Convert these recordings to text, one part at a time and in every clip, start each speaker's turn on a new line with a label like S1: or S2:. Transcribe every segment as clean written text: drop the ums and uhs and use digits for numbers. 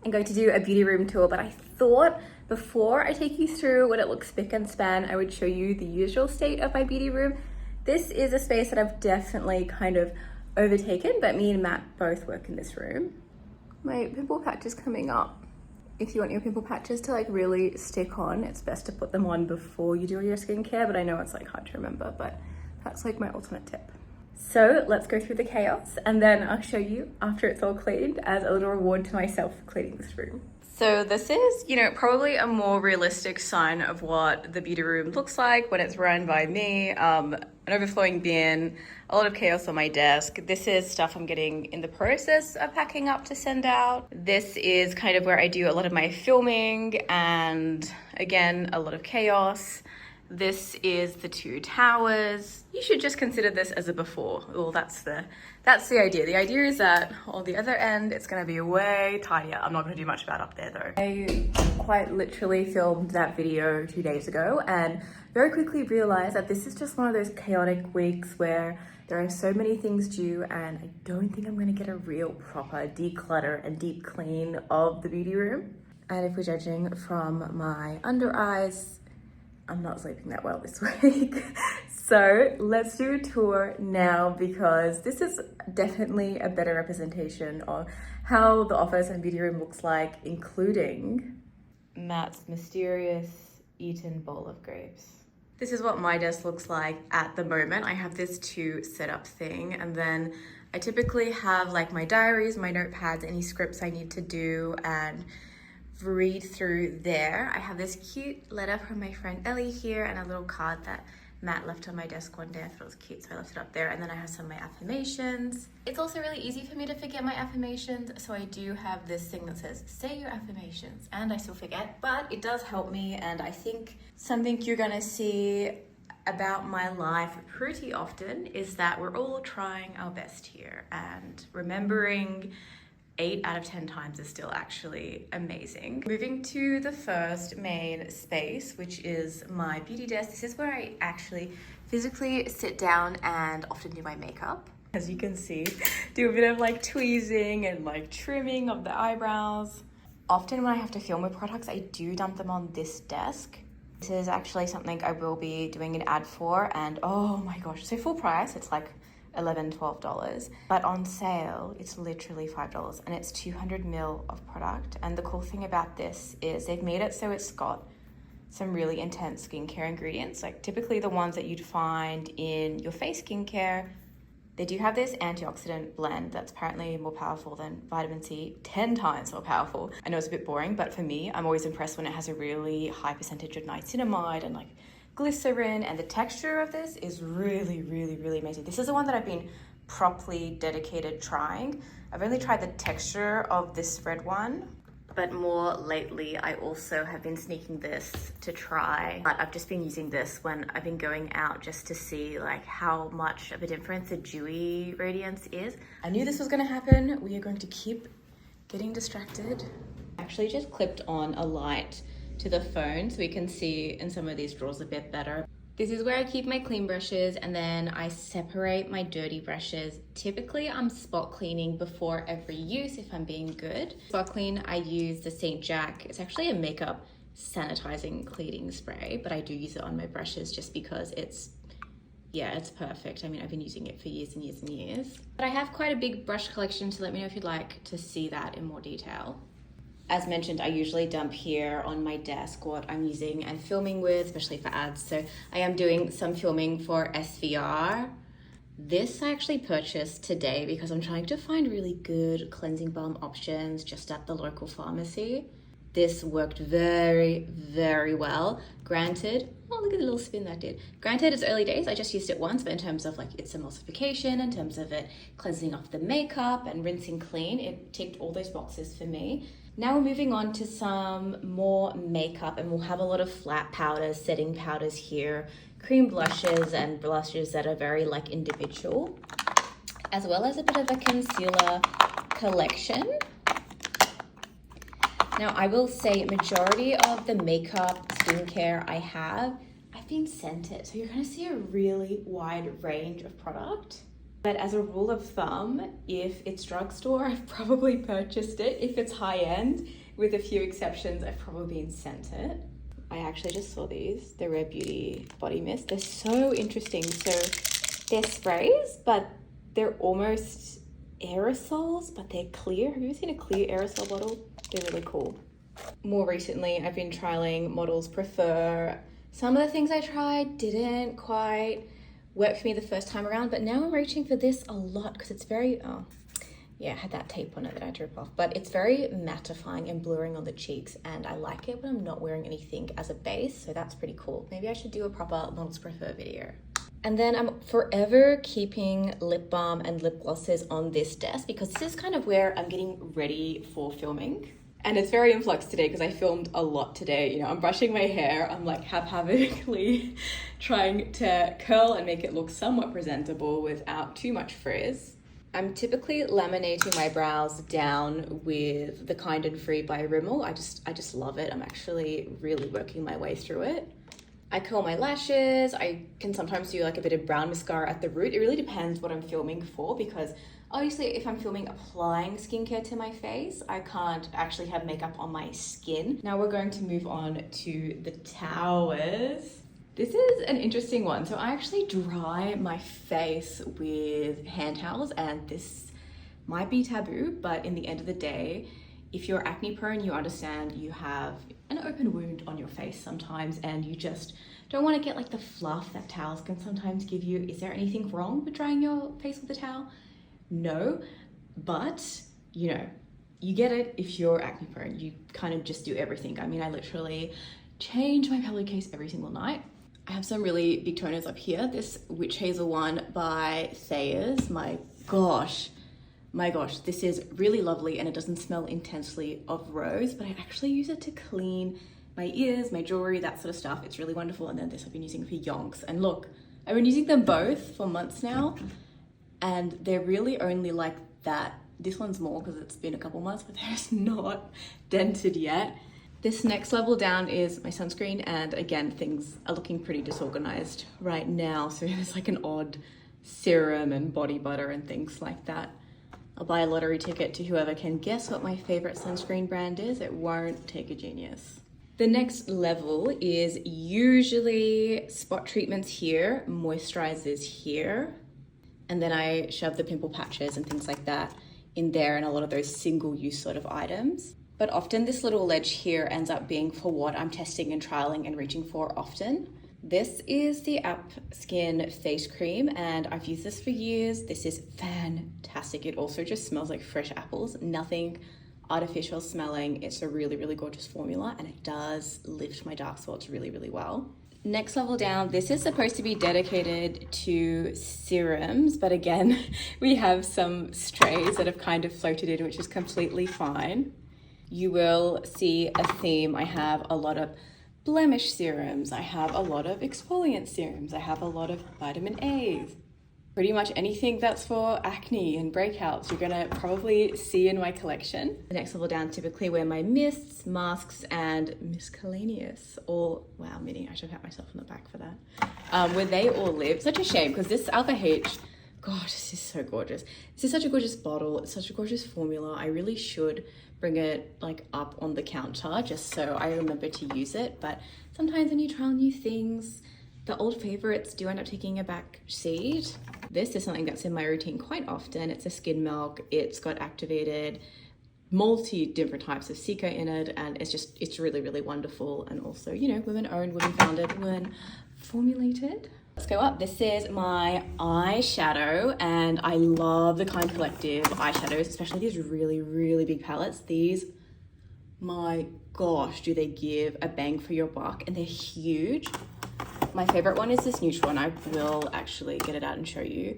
S1: I'm going to do a beauty room tour, but I thought before I take you through what it looks spick and span, I would show you the usual state of my beauty room. This is a space that I've definitely kind of overtaken, but me and Matt both work in this room. My pimple patch is coming up. If you want your pimple patches to like really stick on, it's best to put them on before you do your skincare, but I know it's like hard to remember, but that's like my ultimate tip. So let's go through the chaos and then I'll show you after it's all cleaned as a little reward to myself for cleaning this room. So this is, you know, probably a more realistic sign of what the beauty room looks like when it's run by me. An overflowing bin, a lot of chaos on my desk. This is stuff I'm getting in the process of packing up to send out. This is kind of where I do a lot of my filming and again, a lot of chaos. This is the 2 towers. You should just consider this as a before. Well, that's the idea. The idea is that on the other end, it's gonna be way tidier. I'm not gonna do much about up there though. I quite literally filmed that video 2 days ago and very quickly realized that this is just one of those chaotic weeks where there are so many things due and I don't think I'm gonna get a real proper declutter and deep clean of the beauty room. And if we're judging from my under eyes, I'm not sleeping that well this week. So let's do a tour now because this is definitely a better representation of how the office and beauty room looks like, including Matt's mysterious eaten bowl of grapes. This is what my desk looks like at the moment. I have this 2 setup thing, and then I typically have like my diaries, my notepads, any scripts I need to do, and read through there. I have this cute letter from my friend Ellie here and a little card that Matt left on my desk one day. I thought it was cute, so I left it up there. And then I have some of my affirmations. It's also really easy for me to forget my affirmations, so I do have this thing that says say your affirmations, and I still forget, but it does help me. And I think something you're gonna see about my life pretty often is that we're all trying our best here, and remembering 8 out of 10 times is still actually amazing. Moving to the first main space, which is my beauty desk. This is where I actually physically sit down and often do my makeup. As you can see, do a bit of like tweezing and like trimming of the eyebrows. Often when I have to film with products, I do dump them on this desk. This is actually something I will be doing an ad for, and oh my gosh, so full price, it's like $11-12, but on sale it's literally $5 and it's 200 ml of product. And the cool thing about this is they've made it so it's got some really intense skincare ingredients, like typically the ones that you'd find in your face skincare. They do have this antioxidant blend that's apparently more powerful than vitamin C, 10 times more powerful. I know it's a bit boring, but for me, I'm always impressed when it has a really high percentage of niacinamide and like glycerin, and the texture of this is really, really, really amazing. This is the one that I've been properly dedicated trying. I've only tried the texture of this red one, but more lately I also have been sneaking this to try. But I've just been using this when I've been going out just to see like how much of a difference the dewy radiance is. I knew this was gonna happen. We are going to keep getting distracted. Actually just clipped on a light to the phone so we can see in some of these drawers a bit better. This is where I keep my clean brushes, and then I separate my dirty brushes. Typically I'm spot cleaning before every use if I'm being good. Spot clean, I use the St. Jack. It's actually a makeup sanitizing cleaning spray, but I do use it on my brushes just because it's perfect. I mean, I've been using it for years and years and years. But I have quite a big brush collection, so let me know if you'd like to see that in more detail. As mentioned, I usually dump here on my desk what I'm using and filming with, especially for ads. So I am doing some filming for SVR. This I actually purchased today because I'm trying to find really good cleansing balm options just at the local pharmacy. This worked very, very well. Granted, oh, look at the little spin that did. Granted, it's early days, I just used it once, but in terms of like its emulsification, in terms of it cleansing off the makeup and rinsing clean, it ticked all those boxes for me. Now we're moving on to some more makeup, and we'll have a lot of flat powders, setting powders here, cream blushes and blushes that are very like individual, as well as a bit of a concealer collection. Now I will say majority of the makeup, skincare I have, I've been scented. So you're gonna see a really wide range of product. But as a rule of thumb, if it's drugstore, I've probably purchased it. If it's high-end, with a few exceptions, I've probably been sent it. I actually just saw these, the Rare Beauty Body Mist. They're so interesting. So they're sprays, but they're almost aerosols, but they're clear. Have you ever seen a clear aerosol bottle? They're really cool. More recently, I've been trialing Models Prefer. Some of the things I tried didn't quite work for me the first time around, but now I'm reaching for this a lot because it's very, yeah, I had that tape on it that I drew off, but it's very mattifying and blurring on the cheeks, and I like it when I'm not wearing anything as a base, so that's pretty cool. Maybe I should do a proper Models Prefer video. And then I'm forever keeping lip balm and lip glosses on this desk because this is kind of where I'm getting ready for filming. And it's very in flux today because I filmed a lot today. You know, I'm brushing my hair. I'm like haphazardly trying to curl and make it look somewhat presentable without too much frizz. I'm typically laminating my brows down with the Kind and Free by Rimmel. I just love it. I'm actually really working my way through it. I curl my lashes. I can sometimes do like a bit of brown mascara at the root. It really depends what I'm filming for, because obviously if I'm filming applying skincare to my face, I can't actually have makeup on my skin. Now we're going to move on to the towers. This is an interesting one. So I actually dry my face with hand towels, and this might be taboo, but in the end of the day, if you're acne prone, you understand you have an open wound on your face sometimes, and you just don't want to get like the fluff that towels can sometimes give you. Is there anything wrong with drying your face with a towel? No, but you know, you get it if you're acne prone. You kind of just do everything. I mean, I literally change my pillowcase every single night. I have some really big toners up here. This Witch Hazel one by Thayers. My gosh, this is really lovely, and it doesn't smell intensely of rose, but I actually use it to clean my ears, my jewelry, that sort of stuff. It's really wonderful. And then this I've been using for yonks. And look, I've been using them both for months now, and they're really only like that. This one's more because it's been a couple months, but there's not dented yet. This next level down is my sunscreen, and again, things are looking pretty disorganized right now. So there's like an odd serum and body butter and things like that. I'll buy a lottery ticket to whoever can guess what my favorite sunscreen brand is. It won't take a genius. The next level is usually spot treatments here, moisturizers here, and then I shove the pimple patches and things like that in there, and a lot of those single-use sort of items. But often this little ledge here ends up being for what I'm testing and trialing and reaching for often. This is the APSKIN face cream, and I've used this for years. This is fantastic. It also just smells like fresh apples, nothing artificial smelling. It's a really, really gorgeous formula, and it does lift my dark spots really, really well. Next level down, this is supposed to be dedicated to serums, but again, we have some strays that have kind of floated in, which is completely fine. You will see a theme. I have a lot of Blemish serums. I have a lot of exfoliant serums. I have a lot of vitamin A's. Pretty much anything that's for acne and breakouts, you're gonna probably see in my collection. The next level down, typically where my mists, masks, and Miscellaneous, all, wow, Minnie, I should pat myself on the back for that. Where they all live. Such a shame, because this Alpha H, gosh, this is so gorgeous. This is such a gorgeous bottle. It's such a gorgeous formula. I really should bring it like up on the counter just so I remember to use it. But sometimes when you trial new things, the old favorites do end up taking a back seat. This is something that's in my routine quite often. It's a skin milk. It's got activated multi different types of cica in it, and it's really, really wonderful. And also, you know, women owned, women founded, women formulated. Let's go up. This is my eyeshadow, and I love the Kind Collective eyeshadows, especially these really, really big palettes. These, my gosh, do they give a bang for your buck, and they're huge. My favorite one is this neutral one. I will actually get it out and show you.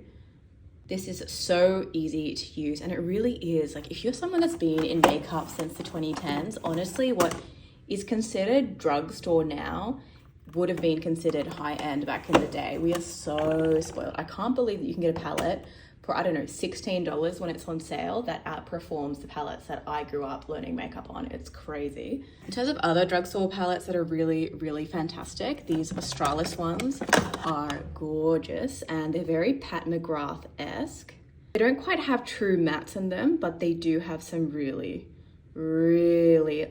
S1: This is so easy to use, and it really is. Like, if you're someone that's been in makeup since the 2010s, honestly, what is considered drugstore now would have been considered high-end back in the day. We are so spoiled. I can't believe that you can get a palette for, I don't know, $16 when it's on sale. That outperforms the palettes that I grew up learning makeup on. It's crazy. In terms of other drugstore palettes that are really, really fantastic, these Australis ones are gorgeous and they're very Pat McGrath-esque. They don't quite have true mattes in them, but they do have some really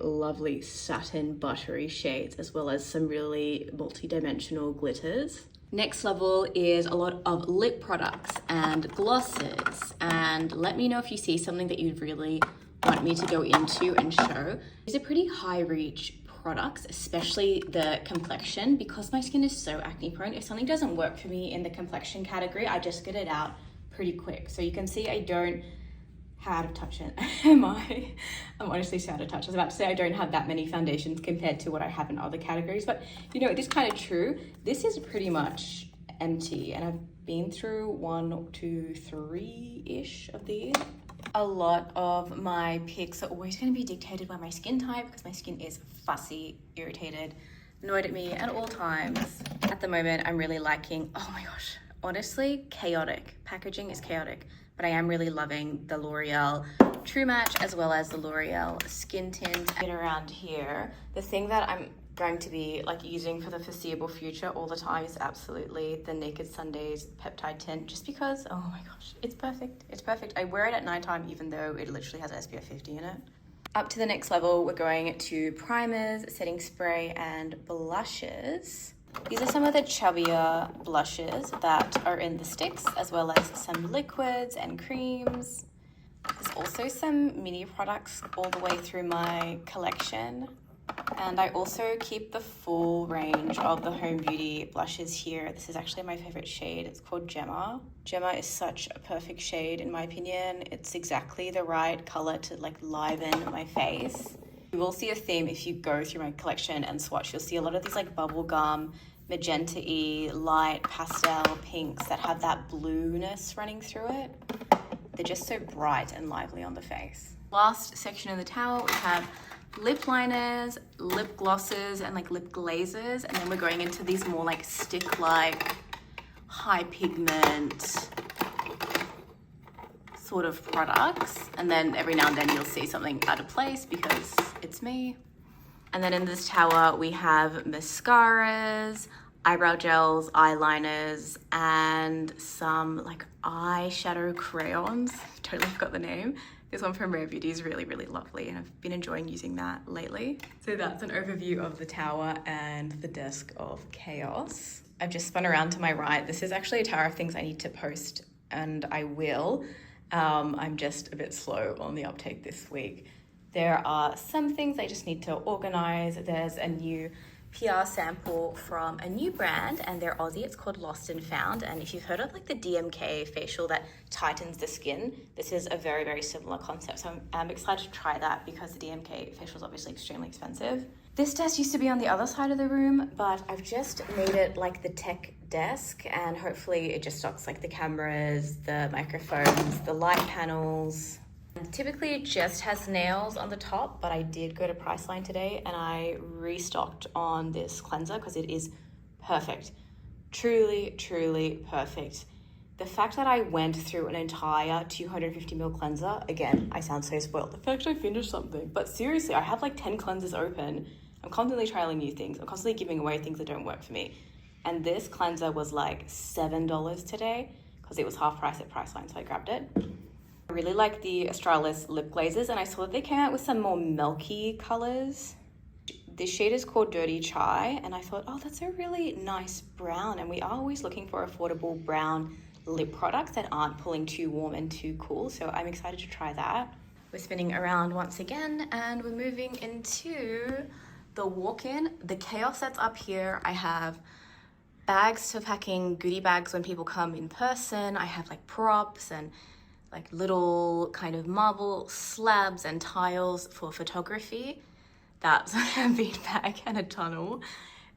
S1: lovely satin buttery shades, as well as some really multi-dimensional glitters. Next level is a lot of lip products and glosses, and let me know if you see something that you'd really want me to go into and show. These are pretty high reach products, especially the Complexion, because my skin is so acne prone. If something doesn't work for me in the Complexion category, I just get it out pretty quick. So you can see I don't, how out of touch am I? I'm honestly so out of touch. I was about to say I don't have that many foundations compared to what I have in other categories, but you know, it is kind of true. This is pretty much empty, and I've been through 1, 2, 3-ish of these. A lot of my picks are always going to be dictated by my skin type, because my skin is fussy, irritated, annoyed at me at all times. At the moment, I'm really liking, oh my gosh, honestly, chaotic. Packaging is chaotic. But I am really loving the L'Oreal True Match, as well as the L'Oreal Skin Tint. Get around here. The thing that I'm going to be like using for the foreseeable future all the time is absolutely the Naked Sundays Peptide Tint, just because, oh my gosh, it's perfect. It's perfect. I wear it at nighttime, even though it literally has SPF 50 in it. Up to the next level, we're going to primers, setting spray, and blushes. These are some of the chubbier blushes that are in the sticks, as well as some liquids and creams. There's also some mini products all the way through my collection. And I also keep the full range of the Home Beauty blushes here. This is actually my favorite shade. It's called Gemma. Gemma is such a perfect shade in my opinion. It's exactly the right color to like liven my face. You will see a theme if you go through my collection and swatch. You'll see a lot of these like bubblegum, magenta-y, light pastel pinks that have that blueness running through it. They're just so bright and lively on the face. Last section of the tower, we have lip liners, lip glosses, and like lip glazes. And then we're going into these more like stick-like, high pigment sort of products. And then every now and then you'll see something out of place because it's me. And then in this tower, we have mascaras, eyebrow gels, eyeliners, and some like eyeshadow crayons. Totally forgot the name. This one from Rare Beauty is really, really lovely, and I've been enjoying using that lately. So that's an overview of the tower and the desk of chaos. I've just spun around to my right. This is actually a tower of things I need to post, and I will. I'm just a bit slow on the uptake this week. There are some things I just need to organize. There's a new PR sample from a new brand, and they're Aussie. It's called Lost and Found. And if you've heard of like the DMK facial that tightens the skin, this is a very, very similar concept. So I'm excited to try that because the DMK facial is obviously extremely expensive. This desk used to be on the other side of the room, but I've just made it like the tech desk, and hopefully it just stocks like the cameras, the microphones, the light panels. Typically it just has nails on the top, but I did go to Priceline today and I restocked on this cleanser because it is perfect. Truly, truly perfect. The fact that I went through an entire 250ml cleanser, again, I sound so spoiled. The fact I finished something, but seriously, I have like 10 cleansers open. I'm constantly trialing new things. I'm constantly giving away things that don't work for me. And this cleanser was like $7 today because it was half price at Priceline, so I grabbed it. I really like the Australis lip glazes, and I saw that they came out with some more milky colors. This shade is called Dirty Chai, and I thought, oh, that's a really nice brown, and we are always looking for affordable brown lip products that aren't pulling too warm and too cool, so I'm excited to try that. We're spinning around once again, and we're moving into the walk-in. The chaos that's up here, I have bags for packing goodie bags when people come in person. I have like props and like little kind of marble slabs and tiles for photography. That's a beanbag and a tunnel.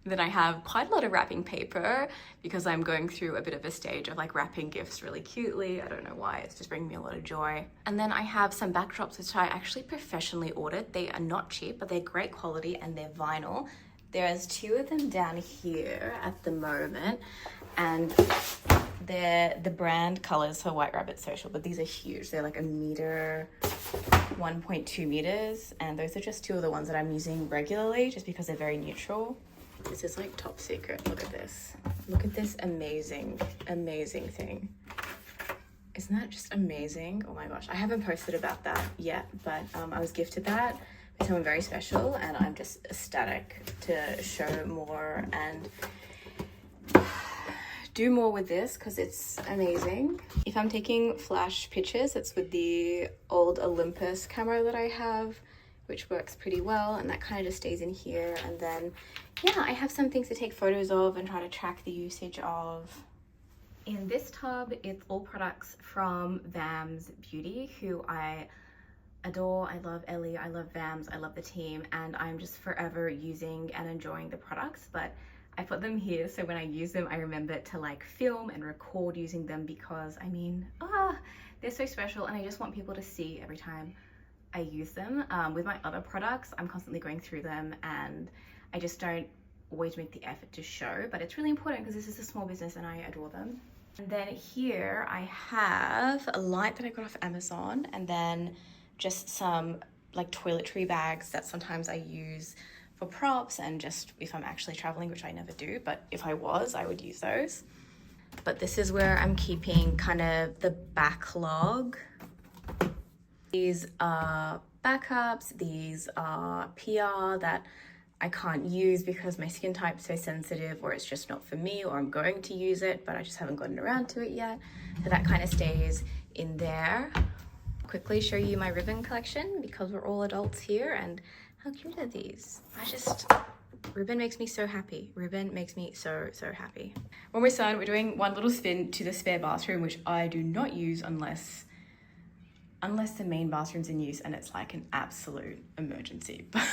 S1: And then I have quite a lot of wrapping paper because I'm going through a bit of a stage of like wrapping gifts really cutely. I don't know why, it's just bringing me a lot of joy. And then I have some backdrops which I actually professionally ordered. They are not cheap, but they're great quality and they're vinyl. There's 2 of them down here at the moment, and They're the brand colors for White Rabbit Social, but these are huge. They're like a meter, 1.2 meters, and those are just two of the ones that I'm using regularly just because they're very neutral. This is like top secret. Look at this. Look at this amazing, amazing thing. Isn't that just amazing? Oh my gosh, I haven't posted about that yet, but I was gifted that by someone very special, and I'm just ecstatic to show more and do more with this because it's amazing. If I'm taking flash pictures, it's with the old Olympus camera that I have, which works pretty well, and that kind of just stays in here. And then, yeah, I have some things to take photos of and try to track the usage of. In this tub, it's all products from Vams Beauty, who I adore. I love Ellie, I love Vams, I love the team, and I'm just forever using and enjoying the products. But I put them here so when I use them, I remember to like film and record using them because I mean, they're so special, and I just want people to see every time I use them. With my other products, I'm constantly going through them and I just don't always make the effort to show, but it's really important because this is a small business and I adore them. And then here I have a light that I got off Amazon, and then just some like toiletry bags that sometimes I use for props and just if I'm actually traveling, which I never do, but if I was, I would use those. But this is where I'm keeping kind of the backlog. These are backups, these are PR that I can't use because my skin type's so sensitive, or it's just not for me, or I'm going to use it, but I just haven't gotten around to it yet. So that kind of stays in there. Quickly show you my ribbon collection because we're all adults here, and how cute are these? Ribbon makes me so happy. Ribbon makes me so happy. When we're done, we're doing one little spin to the spare bathroom, which I do not use unless the main bathroom's in use and it's like an absolute emergency. But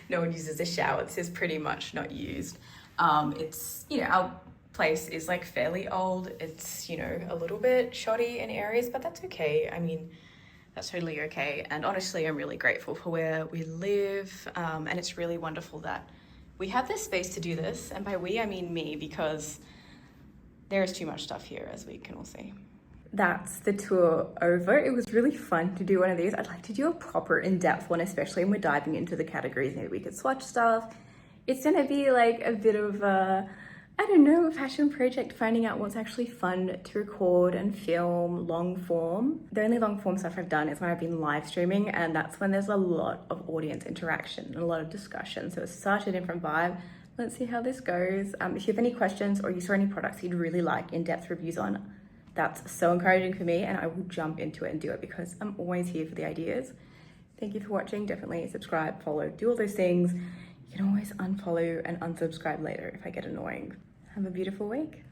S1: no one uses the shower. This is pretty much not used. It's, you know, our place is like fairly old. It's, you know, a little bit shoddy in areas, but that's okay. I mean, that's totally okay. And honestly, I'm really grateful for where we live. And it's really wonderful that we have this space to do this. And by we, I mean me, because there is too much stuff here, as we can all see. That's the tour over. It was really fun to do one of these. I'd like to do a proper in-depth one, especially when we're diving into the categories. Maybe we could swatch stuff. It's gonna be like a bit of a, I don't know, a passion project, finding out what's actually fun to record and film long form. The only long form stuff I've done is when I've been live streaming, and that's when there's a lot of audience interaction and a lot of discussion. So it's such a different vibe. Let's see how this goes. If you have any questions or you saw any products you'd really like in-depth reviews on, that's so encouraging for me, and I will jump into it and do it because I'm always here for the ideas. Thank you for watching. Definitely subscribe, follow, do all those things. You can always unfollow and unsubscribe later if I get annoying. Have a beautiful week.